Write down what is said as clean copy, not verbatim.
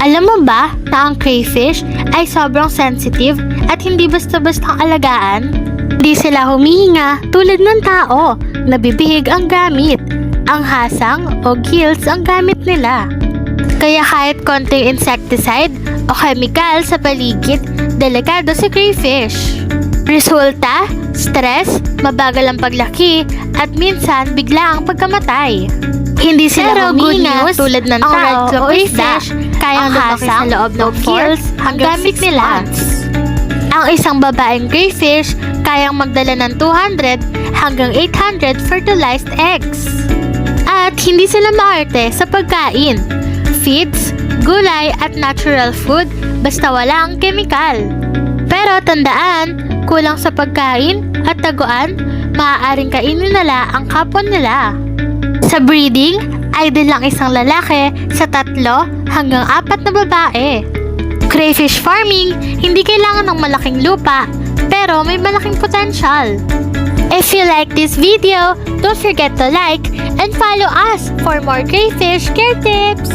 Alam mo ba na ang crayfish ay sobrang sensitive at hindi basta-bastang alagaan? Hindi sila humihinga tulad ng tao, nabibihig ang gamit. Ang hasang o gills ang gamit nila. Kaya kahit konting insecticide o chemical sa paligid, delikado si crayfish. Resulta, stress, mabagal ang paglaki, at minsan bigla ang pagkamatay. Hindi sila humihinga tulad ng tao o isda, kayang lumaki sa loob ng gills hanggang 6 months. Ang isang babaeng crayfish kayang magdala ng 200 hanggang 800 fertilized eggs. At hindi sila maarte sa pagkain. Feeds, gulay at natural food basta wala ang kemikal. Pero tandaan, kulang sa pagkain at taguan, maaaring kainin nila ang kapwa nila. Sa breeding, ideal lang isang lalaki sa 3 hanggang 4 na babae. Crayfish farming, hindi kailangan ng malaking lupa, pero may malaking potential. If you like this video, don't forget to like and follow us for more crayfish care tips!